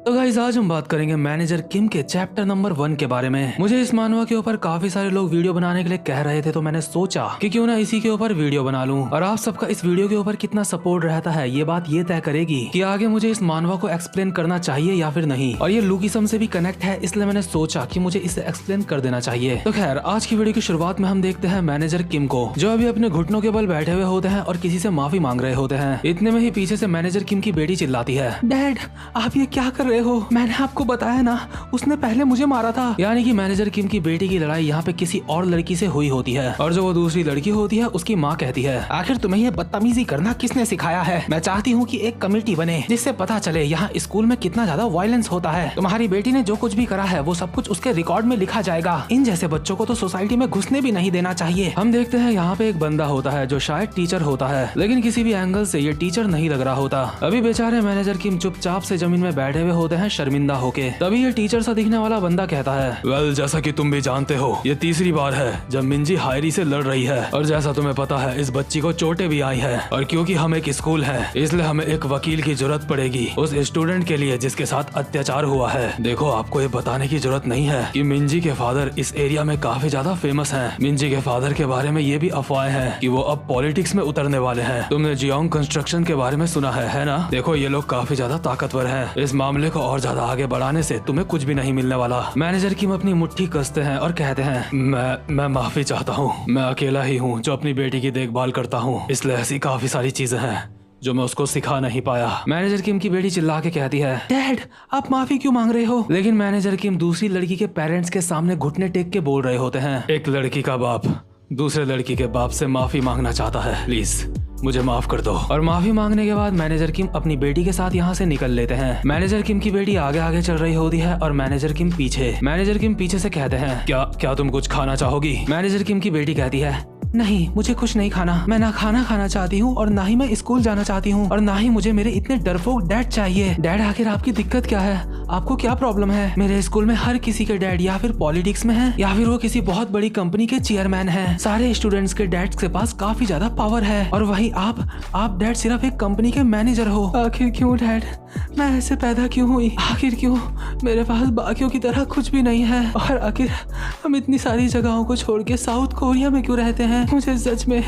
तो गाइस आज हम बात करेंगे मैनेजर किम के चैप्टर नंबर 1 के बारे में। मुझे इस मानवा के ऊपर काफी सारे लोग वीडियो बनाने के लिए कह रहे थे, तो मैंने सोचा कि क्यों ना इसी के ऊपर वीडियो बना लूं। और आप सबका इस वीडियो के ऊपर कितना सपोर्ट रहता है ये बात ये तय करेगी कि आगे मुझे इस मानवा को एक्सप्लेन करना चाहिए या फिर नहीं। और ये लुकिसम से भी कनेक्ट है, इसलिए मैंने सोचा कि मुझे इसे एक्सप्लेन कर देना चाहिए। तो खैर आज की वीडियो की शुरुआत में हम देखते हैं मैनेजर किम को, जो अभी अपने घुटनों के बल बैठे हुए होते हैं और किसी से माफी मांग रहे होते हैं। इतने में ही पीछे से मैनेजर किम की बेटी चिल्लाती है, डैड आप ये क्या कर रहे हो? मैंने आपको बताया ना, उसने पहले मुझे मारा था। यानी कि मैनेजर किम की बेटी की लड़ाई यहाँ पे किसी और लड़की से हुई होती है, और जो वो दूसरी लड़की होती है उसकी माँ कहती है, आखिर तुम्हें ये बदतमीजी करना किसने सिखाया है? मैं चाहती हूँ कि एक कमेटी बने जिससे पता चले यहाँ स्कूल में कितना ज्यादा वायलेंस होता है। तुम्हारी बेटी ने जो कुछ भी करा है वो सब कुछ उसके रिकॉर्ड में लिखा जाएगा। इन जैसे बच्चों को तो सोसाइटी में घुसने भी नहीं देना चाहिए। हम देखते हैं यहाँ पे एक बंदा होता है जो शायद टीचर होता है, लेकिन किसी भी एंगल से ये टीचर नहीं लग रहा होता। अभी बेचारे मैनेजर किम चुपचाप से जमीन में बैठे हुए होते हैं शर्मिंदा होके। तभी ये टीचर सा दिखने वाला बंदा कहता है, वेल जैसा कि तुम भी जानते हो ये तीसरी बार है जब मिंजी हायरी से लड़ रही है, और जैसा तुम्हें पता है इस बच्ची को चोटें भी आई है, और क्योंकि हम एक स्कूल है इसलिए हमें एक वकील की जरूरत पड़ेगी उस स्टूडेंट के लिए जिसके साथ अत्याचार हुआ है। देखो आपको ये बताने की जरूरत नहीं है कि मिंजी के फादर इस एरिया में काफी ज्यादा फेमस हैं। मिंजी के फादर के बारे में ये भी अफवाहें हैं कि वो अब पॉलिटिक्स में उतरने वाले हैं। तुमने जियोंग कंस्ट्रक्शन के बारे में सुना है ना? देखो ये लोग काफी ज्यादा ताकतवर हैं। इस मामले को और ज्यादा आगे बढ़ाने से तुम्हें कुछ भी नहीं मिलने वाला। मैनेजर किम अपनी मुट्ठी कसते हैं और कहते हैं, मैं माफी चाहता हूँ। मैं अकेला ही हूँ जो अपनी बेटी की देखभाल करता हूँ, इसलिए ऐसी काफी सारी चीजें हैं जो मैं उसको सिखा नहीं पाया। मैनेजर किम की बेटी चिल्ला के कहती है, डैड आप माफी क्यों मांग रहे हो? लेकिन मैनेजर किम दूसरी लड़की के पेरेंट्स के सामने घुटने टेक के बोल रहे होते हैं, एक लड़की का बाप दूसरे लड़की के बाप से माफी मांगना चाहता है, प्लीज मुझे माफ कर दो। और माफी मांगने के बाद मैनेजर किम अपनी बेटी के साथ यहाँ से निकल लेते हैं। मैनेजर किम की बेटी आगे आगे चल रही होती है और मैनेजर किम पीछे। मैनेजर किम पीछे से कहते हैं, क्या तुम कुछ खाना चाहोगी? मैनेजर किम की बेटी कहती है, नहीं मुझे कुछ नहीं खाना। मैं ना खाना खाना चाहती हूँ और ना ही मैं स्कूल जाना चाहती हूँ, और ना ही मुझे मेरे इतने डरपोक डैड चाहिए। डैड आखिर आपकी दिक्कत क्या है? आपको क्या प्रॉब्लम है? मेरे स्कूल में हर किसी के डैड या फिर पॉलिटिक्स में है या फिर वो किसी बहुत बड़ी कंपनी के चेयरमैन हैं। सारे स्टूडेंट्स के डैड के पास काफी ज्यादा पावर है, और वहीं आप डैड सिर्फ एक कंपनी के मैनेजर हो। आखिर क्यों डैड? मैं ऐसे पैदा क्यों हुई? आखिर क्यों मेरे पास बाकियों की तरह कुछ भी नहीं है? और आखिर हम इतनी सारी जगहों को छोड़ के साउथ कोरिया में क्यों रहते हैं? मुझे सच में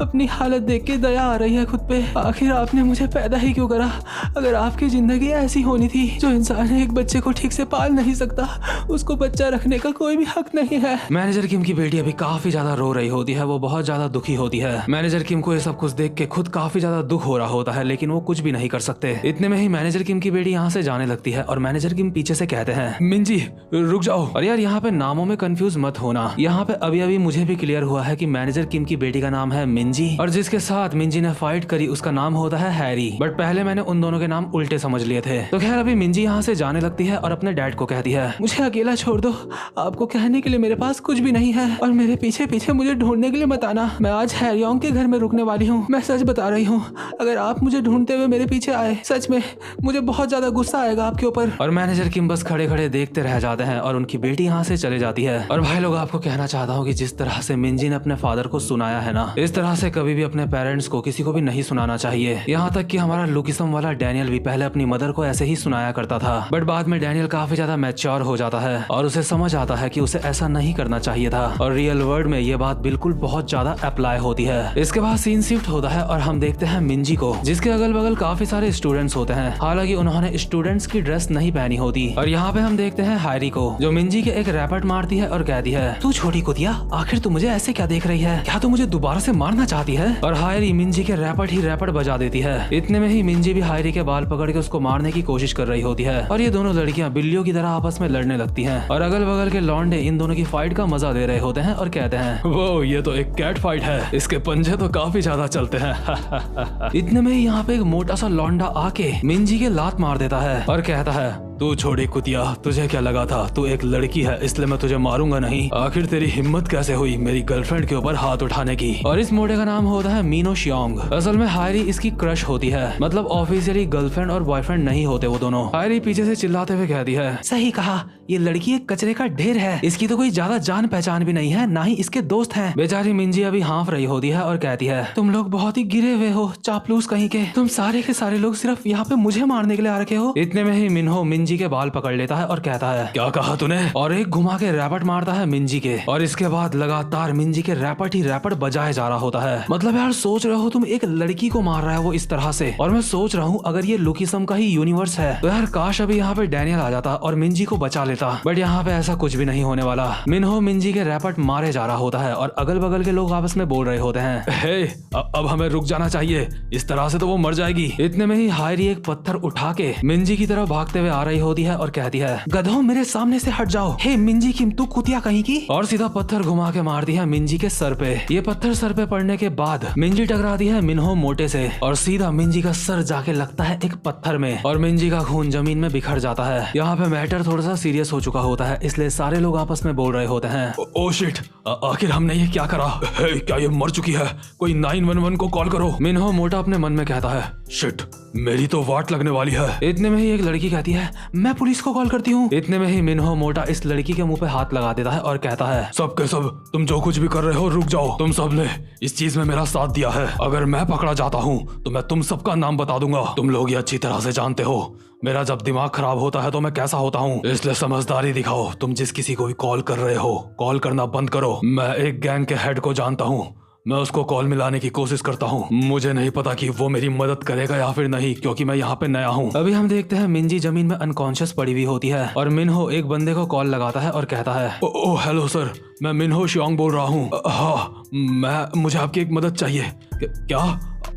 अपनी हालत देख के दया आ रही है खुद पे। आखिर आपने मुझे पैदा ही क्यों करा? अगर आपकी जिंदगी ऐसी होनी थी, जो इंसान एक बच्चे को ठीक से पाल नहीं सकता, उसको बच्चा रखने का कोई भी हक नहीं है। मैनेजर किम की बेटी अभी काफी ज्यादा रो रही होती है, वो बहुत ज्यादा दुखी होती है। मैनेजर किम को ये सब कुछ देख के खुद काफी ज्यादा दुख हो रहा होता है, लेकिन वो कुछ भी नहीं कर सकते। इतने में ही मैनेजर किम की बेटी यहाँ से जाने लगती है और मैनेजर किम पीछे से कहते हैं, मिंजी रुक जाओ। और यार यहाँ पे नामों में कंफ्यूज मत होना। यहाँ पे अभी अभी मुझे भी क्लियर हुआ है कि मैनेजर किम की बेटी का नाम है मिंजी, और जिसके साथ मिंजी ने फाइट करी उसका नाम होता है हैरी। बट पहले मैंने उन दोनों के नाम उल्टे समझ लिए थे। तो खैर अभी मिंजी यहाँ से जाने लगती है और अपने डैड को कहती है, मुझे अकेला छोड़ दो। आपको कहने के लिए मेरे पास कुछ भी नहीं है, और मेरे पीछे पीछे मुझे ढूंढने के लिए मत आना। मैं आज हैरियोंग के घर में रुकने वाली हूँ। मैं सच बता रही हूँ, अगर आप मुझे ढूंढते हुए मेरे पीछे आए, सच में मुझे बहुत ज्यादा गुस्सा आएगा आपके ऊपर। और मैनेजर किम बस खड़े खड़े देखते रह जाते हैं और उनकी बेटी यहाँ से चले जाती है। और भाई लोग आपको कहना चाहता हूँ कि जिस तरह से मिंजी ने अपने फादर को सुनाया है ना, इस तरह से कभी भी अपने पेरेंट्स को किसी को भी नहीं सुनाना चाहिए। यहाँ तक कि हमारा लुकिसम वाला डैनियल भी पहले अपनी मदर को ऐसे ही सुनाया करता था, बट बाद में डैनियल काफी ज्यादा मैच्योर हो जाता है और उसे समझ आता है कि उसे ऐसा नहीं करना चाहिए था, और रियल वर्ल्ड में ये बात बिल्कुल बहुत ज्यादा अप्लाई होती है। इसके बाद सीन शिफ्ट होता है और हम देखते हैं मिंजी को, जिसके अगल बगल काफी सारे स्टूडेंट्स होते हैं। हालांकि उन्होंने स्टूडेंट्स की ड्रेस नहीं पहनी होती। और यहाँ पे हम देखते हैं हैरी को, जो मिंजी के एक रैपट मारती है और कहती है, तू छोटी कुतिया, आखिर तू मुझे ऐसे क्या देख रही है? क्या तू मुझे दोबारा से मारना चाहती है? और हायरी मिंजी के रैपट बजा देती है। इतने में ही मिंजी भी हायरी के बाल पकड़ के उसको मारने की कोशिश कर रही होती है, और ये दोनों लड़कियां बिल्लियों की तरह आपस में लड़ने लगती हैं। और अगल बगल के लौंडे इन दोनों की फाइट का मजा ले रहे होते हैं और कहते हैं, वो ये तो एक कैट फाइट है, इसके पंजे तो काफी ज्यादा चलते हैं। इतने में ही यहाँ पे एक मोटा सा लौंडा आके मिंजी के लात मार देता है और कहता है, तू छोड़ी कुतिया, तुझे क्या लगा था तू एक लड़की है इसलिए मैं तुझे मारूंगा नहीं? आखिर तेरी हिम्मत कैसे हुई मेरी गर्लफ्रेंड के ऊपर हाथ उठाने की? और इस मोटे का नाम होता है मीनो शियोंग। असल में हायरी इसकी क्रश होती है, मतलब ऑफिशियली गर्लफ्रेंड और बॉयफ्रेंड नहीं होते वो दोनों। हायरी पीछे से चिल्लाते हुए कहती है, सही कहा, ये लड़की एक कचरे का ढेर है, इसकी तो कोई ज्यादा जान पहचान भी नहीं है, ना ही इसके दोस्त हैं। बेचारी मिंजी अभी हाँफ रही होती है और कहती है, तुम लोग बहुत ही गिरे हुए हो, चापलूस कहीं के। तुम सारे के सारे लोग सिर्फ यहाँ पे मुझे मारने के लिए आ रखे हो। इतने में ही मिन्हो मिंजी मिंजी के बाल पकड़ लेता है और कहता है क्या कहा तूने, और एक घुमा के रैपट मारता है मिंजी के। और इसके बाद लगातार मिंजी के रैपट ही रैपट बजाए जा रहा होता है। मतलब यार सोच रहे हो तुम, एक लड़की को मार रहा है वो इस तरह से, और मैं सोच रहा हूँ अगर ये लुकिसम का ही यूनिवर्स है तो यार काश अभी यहाँ पे डैनियल आ जाता और मिंजी को बचा लेता। बट यहाँ पे ऐसा कुछ भी नहीं होने वाला। मिनहो मिंजी के रैपट मारे जा रहा होता है और अगल बगल के लोग आपस में बोल रहे होते हैं, हे अब हमें रुक जाना चाहिए, इस तरह से तो वो मर जाएगी। इतने में ही हायरी एक पत्थर उठा के मिंजी की तरफ भागते हुए आ रही होती है और कहती है गधों मेरे सामने से हट जाओ, हे मिंजी किम तू कुतिया कहीं की, और सीधा पत्थर घुमा के मारती है मिंजी के सर पे। ये पत्थर सर पे पड़ने के बाद मिंजी टकराती है मिनहो मोटे से और सीधा मिंजी का सर जाके लगता है एक पत्थर में और मिंजी का खून जमीन में बिखर जाता है। यहाँ पे मैटर थोड़ा सा सीरियस हो चुका होता है, इसलिए सारे लोग आपस में बोल रहे होते हैं, ओ शिट, आखिर हमने ये क्या करा, क्या ये मर चुकी है, कोई 911 को कॉल करो। मिनहो मोटा अपने मन में कहता है शिट, मेरी तो वाट लगने वाली है। इतने में ही एक लड़की कहती है मैं पुलिस को कॉल करती हूँ। इतने में ही मिनहो मोटा इस लड़की के मुंह पे हाथ लगा देता है और कहता है सब के सब तुम जो कुछ भी कर रहे हो रुक जाओ, तुम सब ने इस चीज में मेरा साथ दिया है, अगर मैं पकड़ा जाता हूँ तो मैं तुम सबका नाम बता दूंगा। तुम लोग ये अच्छी तरह से जानते हो मेरा जब दिमाग खराब होता है तो मैं कैसा होता हूँ, इसलिए समझदारी दिखाओ। तुम जिस किसी को भी कॉल कर रहे हो कॉल करना बंद करो। मैं एक गैंग के हेड को जानता हूँ, मैं उसको कॉल मिलाने की कोशिश करता हूँ। मुझे नहीं पता कि वो मेरी मदद करेगा या फिर नहीं, क्योंकि मैं यहाँ पे नया हूँ। अभी हम देखते हैं मिंजी जमीन में अनकॉन्शियस पड़ी हुई होती है और मिनहो एक बंदे को कॉल लगाता है और कहता है ओ हेलो सर, मैं मिनहो शियोंग बोल रहा हूँ। हाँ, मुझे आपकी एक मदद चाहिए। क्या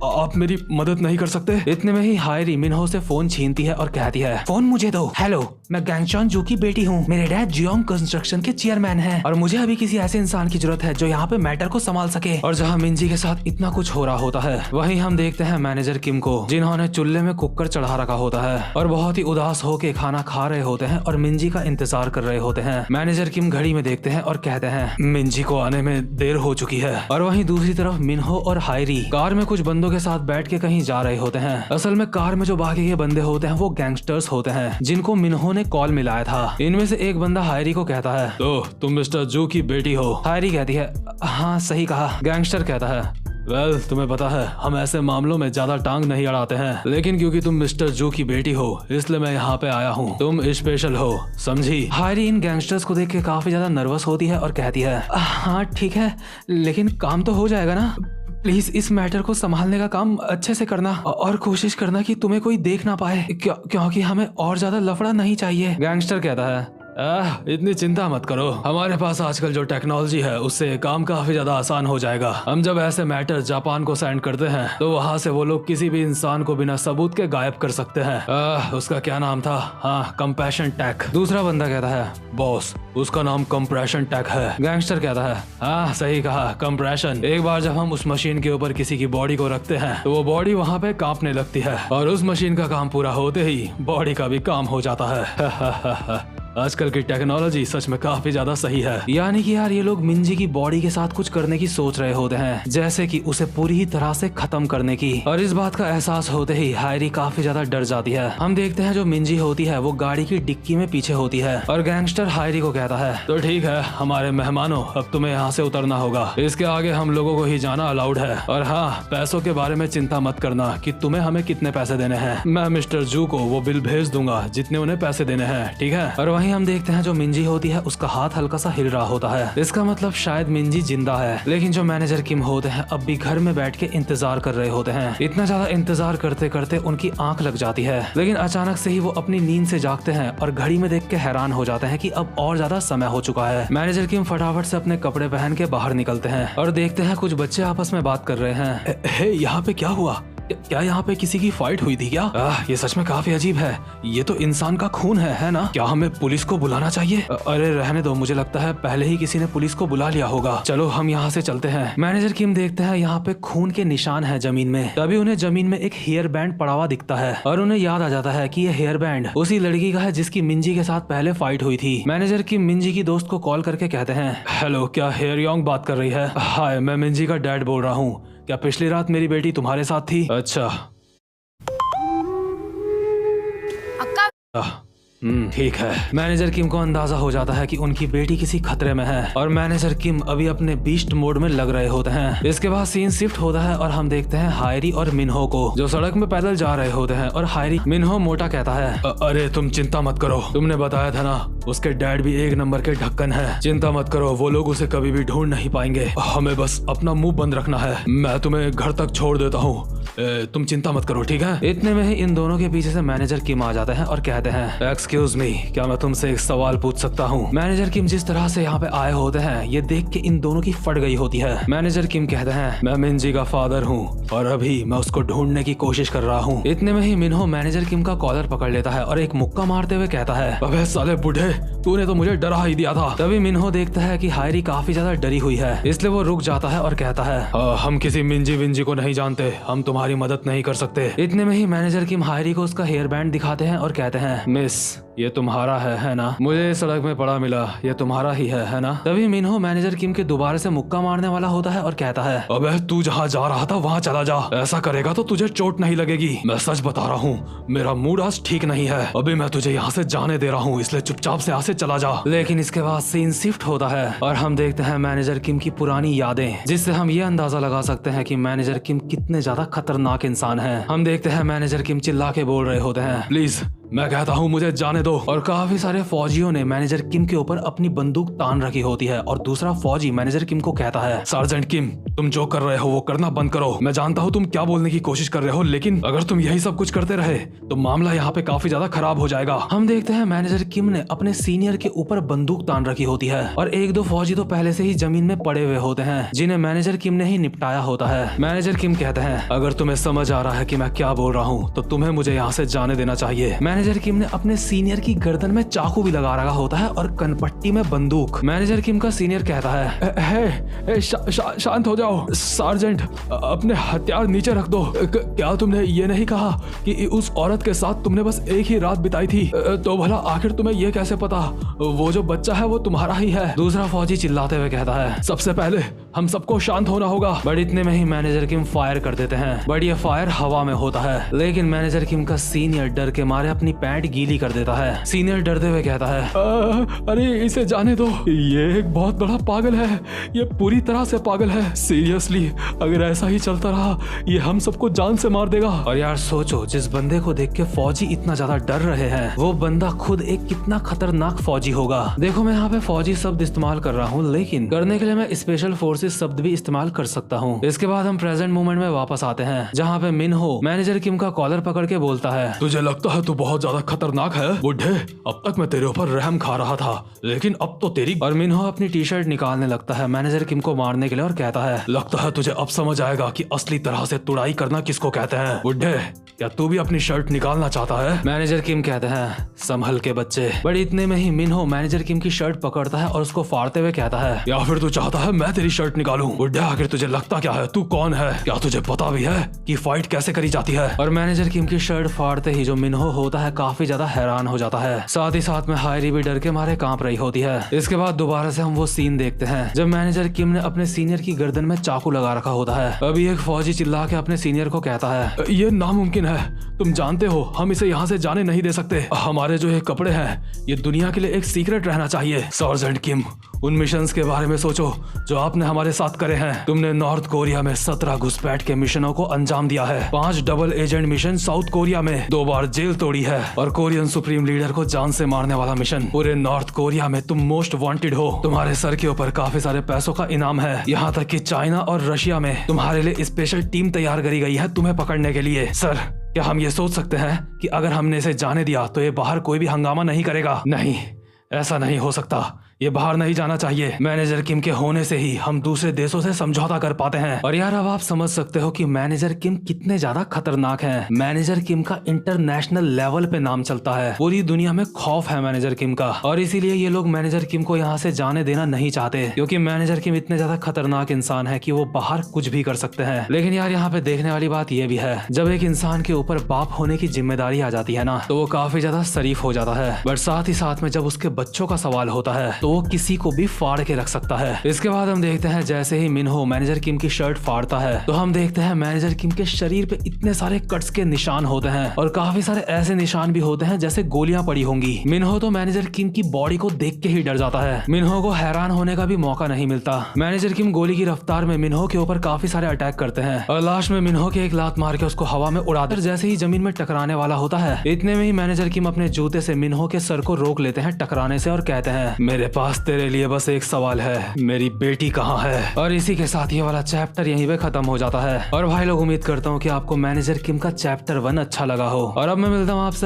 आप मेरी मदद नहीं कर सकते? इतने में ही हायरी मिनहो से फोन छीनती है और कहती है फोन मुझे दो। हेलो, मैं गैंगचॉन जू की बेटी हूँ, मेरे डैड जियोंग कंस्ट्रक्शन के चेयरमैन हैं और मुझे अभी किसी ऐसे इंसान की जरूरत है जो यहाँ पे मैटर को संभाल सके। और जहाँ मिंजी के साथ इतना कुछ हो रहा होता है वहीं हम देखते हैं मैनेजर किम को, जिन्होंने चूल्हे में कुकर चढ़ा रखा होता है और बहुत ही उदास होके खाना खा रहे होते हैं और मिंजी का इंतजार कर रहे होते हैं। मैनेजर किम घड़ी में देखते हैं और कहते हैं मिंजी को आने में देर हो चुकी है। और वहीं दूसरी तरफ मिनहो और हायरी कार में कुछ बंदों के साथ बैठ के कहीं जा रहे होते हैं। असल में कार में जो बाकी के बंदे होते हैं वो गैंगस्टर्स होते हैं जिनको मिनहो ने कॉल मिलाया था। इनमें से एक बंदा हायरी को कहता है तो तुम मिस्टर जू की बेटी हो? हायरी कहती है हाँ सही कहा। गैंगस्टर कहता है वेल तुम्हें पता है हम ऐसे मामलों में ज्यादा टांग नहीं अड़ाते हैं, लेकिन क्योंकि तुम मिस्टर जू की बेटी हो इसलिए मैं यहाँ पे आया हूँ, तुम स्पेशल हो समझी। हायरी इन गैंगस्टर्स को देख के काफी ज्यादा नर्वस होती है और कहती है हाँ ठीक है, लेकिन काम तो हो जाएगा ना, प्लीज इस मैटर को संभालने का काम अच्छे से करना और कोशिश करना कि तुम्हें कोई देख ना पाए, क्योंकि हमें और ज्यादा लफड़ा नहीं चाहिए। गैंगस्टर कहता है इतनी चिंता मत करो, हमारे पास आजकल जो टेक्नोलॉजी है उससे काम काफी ज्यादा आसान हो जाएगा। हम जब ऐसे मैटर जापान को सेंड करते हैं तो वहाँ से वो लोग किसी भी इंसान को बिना सबूत के गायब कर सकते हैं। उसका क्या नाम था? हाँ, कंप्रेशन टैक। दूसरा बंदा कहता है बॉस उसका नाम कंप्रेशन टैक है। गैंगस्टर कहता है हाँ सही कहा, कंप्रेशन। एक बार जब हम उस मशीन के ऊपर किसी की बॉडी को रखते हैं तो वो बॉडी वहाँ पे कांपने लगती है और उस मशीन का काम पूरा होते ही बॉडी का भी काम हो जाता है। आजकल की टेक्नोलॉजी सच में काफी ज्यादा सही है। यानी कि यार ये लोग मिंजी की बॉडी के साथ कुछ करने की सोच रहे होते हैं, जैसे कि उसे पूरी ही तरह से खत्म करने की। और इस बात का एहसास होते ही हायरी काफी ज्यादा डर जाती है। हम देखते हैं जो मिंजी होती है वो गाड़ी की डिक्की में पीछे होती है और गैंगस्टर हायरी को कहता है तो ठीक है हमारे मेहमानों, अब तुम्हें यहाँ से उतरना होगा, इसके आगे हम लोगों को ही जाना अलाउड है। और हाँ, पैसों के बारे में चिंता मत करना कि तुम्हें हमें कितने पैसे देने हैं, मैं मिस्टर जू को वो बिल भेज दूंगा जितने उन्हें पैसे देने हैं, ठीक है। और वहीं हम देखते हैं जो मिंजी होती है उसका हाथ हल्का सा हिल रहा होता है, इसका मतलब शायद मिंजी जिंदा है। लेकिन जो मैनेजर किम होते हैं अब भी घर में बैठ के इंतजार कर रहे होते हैं। इतना ज्यादा इंतजार करते करते उनकी आंख लग जाती है, लेकिन अचानक से ही वो अपनी नींद से जागते हैं और घड़ी में देख के हैरान हो जाते हैं कि अब और ज्यादा समय हो चुका है। मैनेजर किम फटाफट से अपने कपड़े पहन के बाहर निकलते हैं और देखते हैं कुछ बच्चे आपस में बात कर रहे हैं। यहाँ पे क्या हुआ? क्या यहाँ पे किसी की फाइट हुई थी क्या? ये सच में काफी अजीब है, ये तो इंसान का खून है ना? क्या हमें पुलिस को बुलाना चाहिए? अरे रहने दो, मुझे लगता है पहले ही किसी ने पुलिस को बुला लिया होगा, चलो हम यहाँ से चलते हैं। मैनेजर किम देखते हैं यहाँ पे खून के निशान है जमीन में, तभी उन्हें जमीन में एक हेयर बैंड पड़ा हुआ दिखता है और उन्हें याद आ जाता है कि ये हेयर बैंड उसी लड़की का है जिसकी मिंजी के साथ पहले फाइट हुई थी। मैनेजर किम मिंजी की दोस्त को कॉल करके कहते हैं हेलो, क्या हेयर योंग बात कर रही है? हाय, मैं मिंजी का डैड बोल रहा हूँ, क्या पिछली रात मेरी बेटी तुम्हारे साथ थी? अच्छा ठीक है। मैनेजर किम को अंदाजा हो जाता है कि उनकी बेटी किसी खतरे में है और मैनेजर किम अभी अपने बीस्ट मोड में लग रहे होते हैं। इसके बाद सीन शिफ्ट होता है और हम देखते हैं हायरी और मिनहो को जो सड़क में पैदल जा रहे होते हैं और हायरी मिनहो मोटा कहता है अरे तुम चिंता मत करो, तुमने बताया था ना उसके डैड भी एक नंबर के ढक्कन है, चिंता मत करो, वो लोग उसे कभी भी ढूंढ नहीं पाएंगे, हमें बस अपना मुंह बंद रखना है, मैं तुम्हें घर तक छोड़ देता हूँ, तुम चिंता मत करो, ठीक है। इतने में ही इन दोनों के पीछे से मैनेजर किम आ जाते हैं और कहते हैं एक्सक्यूज मी, क्या मैं तुमसे एक सवाल पूछ सकता हूँ। मैनेजर किम जिस तरह से यहाँ पे आए होते हैं ये देख के इन दोनों की फट गई होती है। मैनेजर किम कहते हैं मैं मिनजी का फादर हूँ और अभी मैं उसको ढूंढने की कोशिश कर रहा हूँ। इतने में ही मिनहो मैनेजर किम का कॉलर पकड़ लेता है और एक मुक्का मारते हुए कहता है अबे साले बूढ़े, तूने तो मुझे डरा ही दिया था। तभी मिनहो देखता है कि हायरी काफी ज्यादा डरी हुई है, इसलिए वो रुक जाता है और कहता है हम किसी मिंजी विंजी को नहीं जानते, हम तुम्हारी मदद नहीं कर सकते। इतने में ही मैनेजर किम हायरी को उसका हेयर बैंड दिखाते हैं और कहते हैं मिस ये तुम्हारा है ना, मुझे सड़क में पड़ा मिला, ये तुम्हारा ही है ना। तभी मिनहो मैनेजर किम के दोबारा से मुक्का मारने वाला होता है और कहता है अबे तू जहाँ जा रहा था वहाँ चला जा, ऐसा करेगा तो तुझे चोट नहीं लगेगी, मैं सच बता रहा हूँ, मेरा मूड आज ठीक नहीं है, अभी मैं तुझे यहाँ से जाने दे रहा हूँ, इसलिए चुपचाप से यहाँ से चला जा। लेकिन इसके बाद सीन शिफ्ट होता है और हम देखते हैं मैनेजर किम की पुरानी यादें, जिससे हम ये अंदाजा लगा सकते हैं कि मैनेजर किम कितने ज्यादा खतरनाक इंसान है। हम देखते हैं मैनेजर किम चिल्ला के बोल रहे होते हैं प्लीज मैं कहता हूँ मुझे जाने दो, और काफी सारे फौजियों ने मैनेजर किम के ऊपर अपनी बंदूक तान रखी होती है और दूसरा फौजी मैनेजर किम को कहता है सार्जेंट किम तुम जो कर रहे हो वो करना बंद करो, मैं जानता हूँ तुम क्या बोलने की कोशिश कर रहे हो, लेकिन अगर तुम यही सब कुछ करते रहे तो मामला यहाँ पे काफी ज्यादा खराब हो जाएगा। हम देखते हैं मैनेजर किम ने अपने सीनियर के ऊपर बंदूक तान रखी होती है और एक दो फौजी तो पहले से ही जमीन में पड़े हुए होते हैं जिन्हें मैनेजर किम ने ही निपटाया होता है। मैनेजर किम कहते हैं अगर तुम्हें समझ आ रहा है कि मैं क्या बोल रहा हूँ तो तुम्हें मुझे यहाँ से जाने देना चाहिए। मैनेजर किम ने अपने सीनियर की गर्दन में चाकू भी लगा रखा होता है और कनपट्टी में बंदूक। मैनेजर किम का सीनियर कहता है शांत हो जाओ सार्जेंट, अपने हथियार नीचे रख दो, क्या तुमने ये नहीं कहा कि उस औरत के साथ तुमने बस एक ही रात बिताई थी, तो भला आखिर तुम्हें ये कैसे पता वो जो बच्चा है वो तुम्हारा ही है। दूसरा फौजी चिल्लाते हुए कहता है सबसे पहले हम सबको शांत होना होगा। बट इतने में ही मैनेजर किम फायर कर देते हैं, बट ये फायर हवा में होता है, लेकिन मैनेजर किम का सीनियर डर के मारे अपनी पैंट गीली कर देता है। सीनियर डरते हुए कहता है अरे इसे जाने दो, ये एक बहुत बड़ा पागल है, ये पूरी तरह से पागल है, सीरियसली अगर ऐसा ही चलता रहा ये हम सबको जान से मार देगा। और यार सोचो जिस बंदे को देख के फौजी इतना ज्यादा डर रहे हैं वो बंदा खुद एक कितना खतरनाक फौजी होगा। देखो मैं यहाँ पे फौजी शब्द इस्तेमाल कर रहा हूँ, लेकिन करने के लिए मैं स्पेशल फोर्सेस शब्द भी इस्तेमाल कर सकता हूँ। इसके बाद हम प्रेजेंट मोमेंट में वापस आते हैं जहाँ पे मिनहो मैनेजर किम का कॉलर पकड़ के बोलता है तुझे लगता है तू बहुत ज्यादा खतरनाक है बुढ़े, अब तक मैं तेरे ऊपर रहम खा रहा था लेकिन अब तो तेरी। और मिनहो अपनी टी शर्ट निकालने लगता है मैनेजर किम को मारने के लिए और कहता है लगता है तुझे अब समझ आएगा कि असली तरह से तुड़ाई करना किसको कहते हैं बुढ़े, क्या तू भी अपनी शर्ट निकालना चाहता है। मैनेजर किम कहते हैं संभल के बच्चे। बट इतने में ही मिनहो मैनेजर किम की शर्ट पकड़ता है और उसको फाड़ते हुए कहता है या फिर तू चाहता है मैं तेरी शर्ट निकालूं बुढ़े, आखिर तुझे लगता क्या है, तू कौन है, क्या तुझे पता भी है कि फाइट कैसे करी जाती है। और मैनेजर किम की शर्ट फाड़ते ही जो मिनहो होता है काफी ज्यादा हैरान हो जाता है, साथ ही साथ में हायरी भी डर के मारे कांप रही होती है। इसके बाद दोबारा से हम वो सीन देखते हैं जब मैनेजर किम ने अपने सीनियर की गर्दन में चाकू लगा रखा होता है। अभी एक फौजी चिल्ला के अपने सीनियर को कहता है ये नामुमकिन है, तुम जानते हो हम इसे यहाँ से जाने नहीं दे सकते, हमारे जो ये कपड़े हैं ये दुनिया के लिए एक सीक्रेट रहना चाहिए। सार्जेंट किम उन मिशंस के बारे में सोचो जो आपने हमारे साथ करे हैं, तुमने नॉर्थ कोरिया में 17 घुसपैठ के मिशनों को अंजाम दिया है, 5 double agent mission south Korea में, 2 बार जेल तोड़ी है और कोरियन सुप्रीम लीडर को जान से मारने वाला मिशन। पूरे नॉर्थ कोरिया में तुम मोस्ट वांटेड हो, तुम्हारे सर के ऊपर काफी सारे पैसों का इनाम है, यहाँ तक कि चाइना और रशिया में तुम्हारे लिए स्पेशल टीम तैयार करी गई है तुम्हें पकड़ने के लिए। सर क्या हम ये सोच सकते हैं कि अगर हमने इसे जाने दिया तो ये बाहर कोई भी हंगामा नहीं करेगा? नहीं, ऐसा नहीं हो सकता, ये बाहर नहीं जाना चाहिए। मैनेजर किम के होने से ही हम दूसरे देशों से समझौता कर पाते हैं। और यार अब आप समझ सकते हो कि मैनेजर किम कितने ज्यादा खतरनाक हैं। मैनेजर किम का इंटरनेशनल लेवल पे नाम चलता है, पूरी दुनिया में खौफ है मैनेजर किम का, और इसीलिए ये लोग मैनेजर किम को यहाँ से जाने देना नहीं चाहते, क्योंकि मैनेजर किम इतने ज्यादा खतरनाक इंसान है कि वो बाहर कुछ भी कर सकते हैं। लेकिन यार यहाँ पे देखने वाली बात ये भी है, जब एक इंसान के ऊपर बाप होने की जिम्मेदारी आ जाती है ना, तो वो काफी ज्यादा शरीफ हो जाता है। बट साथ ही साथ में जब उसके बच्चों का सवाल होता है तो वो किसी को भी फाड़ के रख सकता है। इसके बाद हम देखते हैं जैसे ही मिनहो मैनेजर किम की शर्ट फाड़ता है तो हम देखते हैं मैनेजर किम के शरीर पे इतने सारे कट्स के निशान होते हैं और काफी सारे ऐसे निशान भी होते हैं जैसे गोलियां पड़ी होंगी। मिनहो तो मैनेजर किम की बॉडी को देख के ही डर जाता है। मिनहो को हैरान होने का भी मौका नहीं मिलता। मैनेजर किम गोली की रफ्तार में मिनहो के ऊपर काफी सारे अटैक करते हैं और लास्ट में मिनहो के एक लात मार के उसको हवा में उड़ाकर जैसे ही जमीन में टकराने वाला होता है इतने में ही मैनेजर किम अपने जूते से मिनहो के सर को रोक लेते हैं टकराने से और कहते हैं मेरे पास तेरे लिए बस एक सवाल है, मेरी बेटी कहाँ है। और इसी के साथ ये वाला चैप्टर यहीं पे खत्म हो जाता है। और भाई लोग उम्मीद करता हूँ कि आपको मैनेजर किम का चैप्टर 1 अच्छा लगा हो और अब मैं मिलता हूँ आपसे